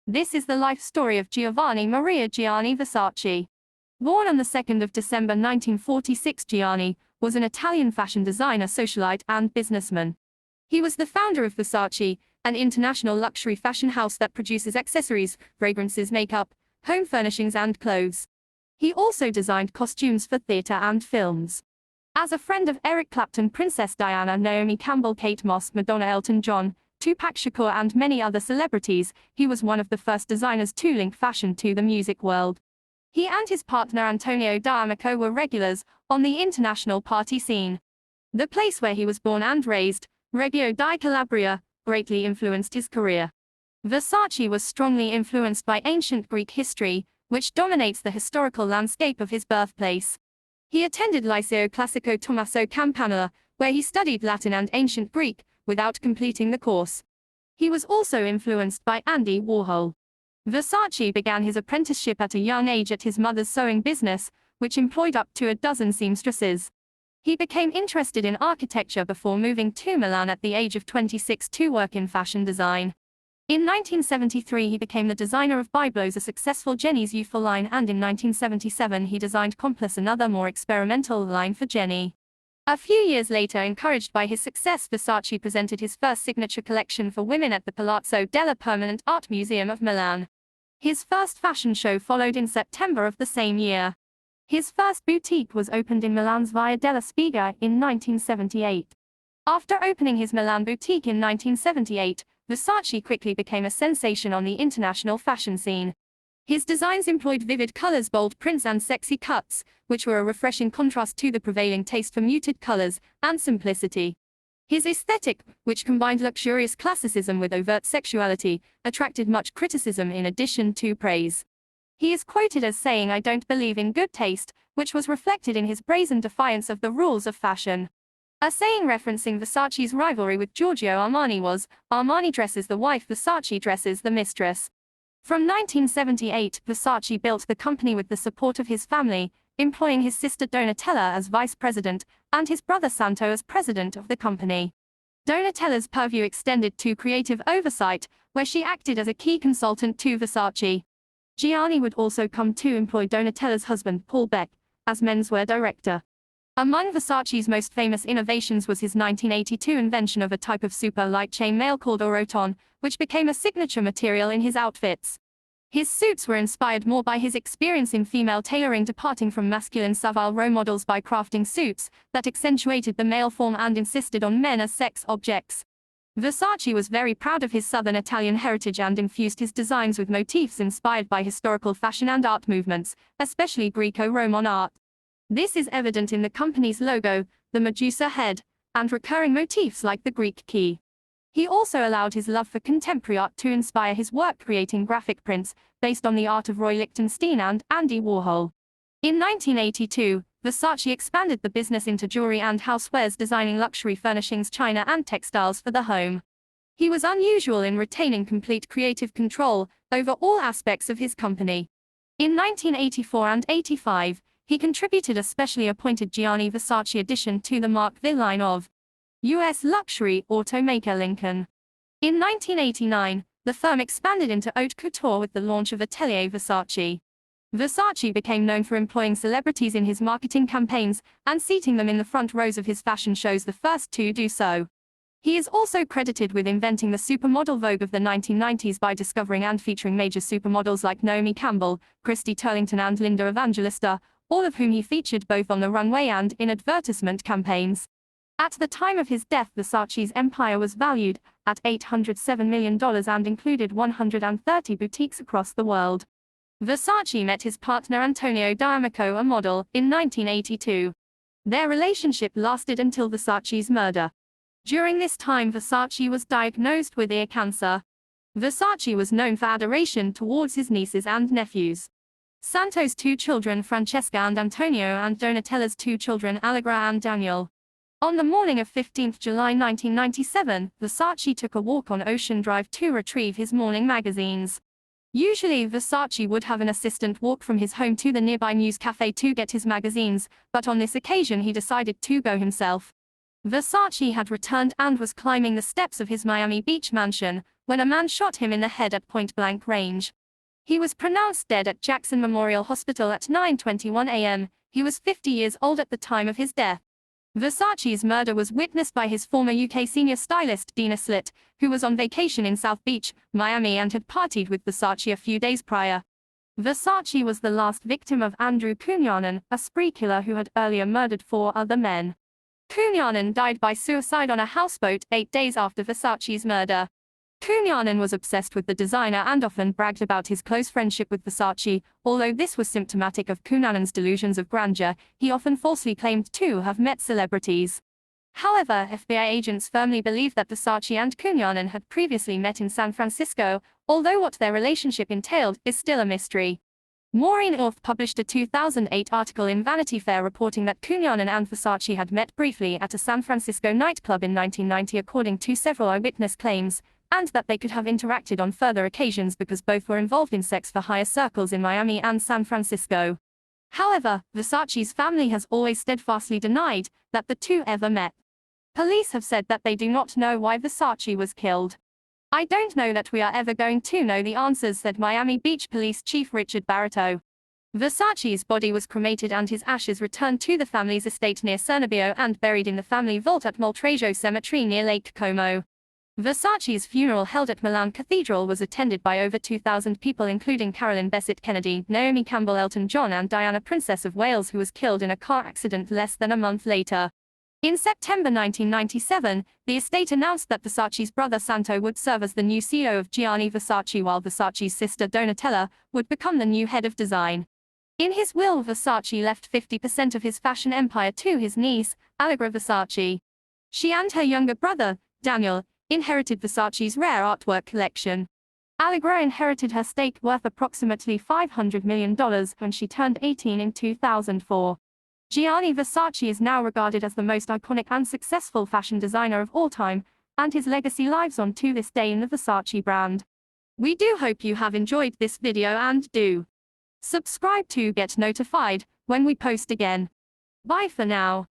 This is the life story of Giovanni Maria Gianni Versace. Born on the 2nd of December 1946, Gianni was an Italian fashion designer, socialite, and businessman. He was the founder of Versace, an international luxury fashion house that produces accessories, fragrances, makeup, home furnishings, and clothes. He also designed costumes for theatre and films. As a friend of Eric Clapton, Princess Diana, Naomi Campbell, Kate Moss, Madonna, Elton John, Tupac Shakur, and many other celebrities, he was one of the first designers to link fashion to the music world. He and his partner Antonio D'Amico were regulars on the international party scene. The place where he was born and raised, Reggio di Calabria, greatly influenced his career. Versace was strongly influenced by ancient Greek history, which dominates the historical landscape of his birthplace. He attended Liceo Classico Tommaso Campanella, where he studied Latin and ancient Greek, without completing the course. He was also influenced by Andy Warhol. Versace began his apprenticeship at a young age at his mother's sewing business, which employed up to a dozen seamstresses. He became interested in architecture before moving to Milan at the age of 26 to work in fashion design. In 1973 he became the designer of Biblos, a successful Jenny's youthful line, and in 1977 he designed Complice, another more experimental line for Jenny. A few years later, encouraged by his success, Versace presented his first signature collection for women at the Palazzo della Permanente Art Museum of Milan. His first fashion show followed in September of the same year. His first boutique was opened in Milan's Via della Spiga in 1978. After opening his Milan boutique in 1978, Versace quickly became a sensation on the international fashion scene. His designs employed vivid colors, bold prints, and sexy cuts, which were a refreshing contrast to the prevailing taste for muted colors and simplicity. His aesthetic, which combined luxurious classicism with overt sexuality, attracted much criticism in addition to praise. He is quoted as saying, "I don't believe in good taste," which was reflected in his brazen defiance of the rules of fashion. A saying referencing Versace's rivalry with Giorgio Armani was, "Armani dresses the wife, Versace dresses the mistress." From 1978, Versace built the company with the support of his family, employing his sister Donatella as vice president, and his brother Santo as president of the company. Donatella's purview extended to creative oversight, where she acted as a key consultant to Versace. Gianni would also come to employ Donatella's husband, Paul Beck, as menswear director. Among Versace's most famous innovations was his 1982 invention of a type of super light chainmail called Oroton, which became a signature material in his outfits. His suits were inspired more by his experience in female tailoring, departing from masculine Savile Row models by crafting suits that accentuated the male form and insisted on men as sex objects. Versace was very proud of his southern Italian heritage and infused his designs with motifs inspired by historical fashion and art movements, especially Greco-Roman art. This is evident in the company's logo, the Medusa head, and recurring motifs like the Greek key. He also allowed his love for contemporary art to inspire his work, creating graphic prints based on the art of Roy Lichtenstein and Andy Warhol. In 1982, Versace expanded the business into jewelry and housewares, designing luxury furnishings, china, and textiles for the home. He was unusual in retaining complete creative control over all aspects of his company. In 1984 and 85, he contributed a specially appointed Gianni Versace addition to the Mark V line of U.S. luxury automaker Lincoln. In 1989, the firm expanded into haute couture with the launch of Atelier Versace. Versace became known for employing celebrities in his marketing campaigns and seating them in the front rows of his fashion shows, the first to do so. He is also credited with inventing the supermodel vogue of the 1990s by discovering and featuring major supermodels like Naomi Campbell, Christy Turlington, and Linda Evangelista, all of whom he featured both on the runway and in advertisement campaigns. At the time of his death, Versace's empire was valued at $807 million and included 130 boutiques across the world. Versace met his partner Antonio D'Amico, a model, in 1982. Their relationship lasted until Versace's murder. During this time, Versace was diagnosed with ear cancer. Versace was known for adoration towards his nieces and nephews. Santo's two children, Francesca and Antonio, and Donatella's two children, Allegra and Daniel. On the morning of 15 July 1997, Versace took a walk on Ocean Drive to retrieve his morning magazines. Usually, Versace would have an assistant walk from his home to the nearby news cafe to get his magazines, but on this occasion he decided to go himself. Versace had returned and was climbing the steps of his Miami Beach mansion when a man shot him in the head at point-blank range. He was pronounced dead at Jackson Memorial Hospital at 9:21 a.m. He was 50 years old at the time of his death. Versace's murder was witnessed by his former UK senior stylist Dina Slitt, who was on vacation in South Beach, Miami and had partied with Versace a few days prior. Versace was the last victim of Andrew Cunanan, a spree killer who had earlier murdered 4 other men. Cunanan died by suicide on a houseboat 8 days after Versace's murder. Cunanan was obsessed with the designer and often bragged about his close friendship with Versace. Although this was symptomatic of Cunanan's delusions of grandeur, he often falsely claimed to have met celebrities. However, FBI agents firmly believe that Versace and Cunanan had previously met in San Francisco, although what their relationship entailed is still a mystery. Maureen Orth published a 2008 article in Vanity Fair reporting that Cunanan and Versace had met briefly at a San Francisco nightclub in 1990 according to several eyewitness claims, and that they could have interacted on further occasions because both were involved in sex-for-hire circles in Miami and San Francisco. However, Versace's family has always steadfastly denied that the two ever met. Police have said that they do not know why Versace was killed. "I don't know that we are ever going to know the answers," said Miami Beach Police Chief Richard Barretto. Versace's body was cremated and his ashes returned to the family's estate near Cernobio and buried in the family vault at Moltrejo Cemetery near Lake Como. Versace's funeral, held at Milan Cathedral, was attended by over 2,000 people including Carolyn Bessette Kennedy, Naomi Campbell, Elton John and Diana, Princess of Wales, who was killed in a car accident less than a month later. In September 1997, the estate announced that Versace's brother Santo would serve as the new CEO of Gianni Versace, while Versace's sister Donatella would become the new head of design. In his will, Versace left 50% of his fashion empire to his niece, Allegra Versace. She and her younger brother, Daniel, inherited Versace's rare artwork collection. Allegra inherited her stake, worth approximately $500 million, when she turned 18 in 2004. Gianni Versace is now regarded as the most iconic and successful fashion designer of all time, and his legacy lives on to this day in the Versace brand. We do hope you have enjoyed this video and do subscribe to get notified when we post again. Bye for now.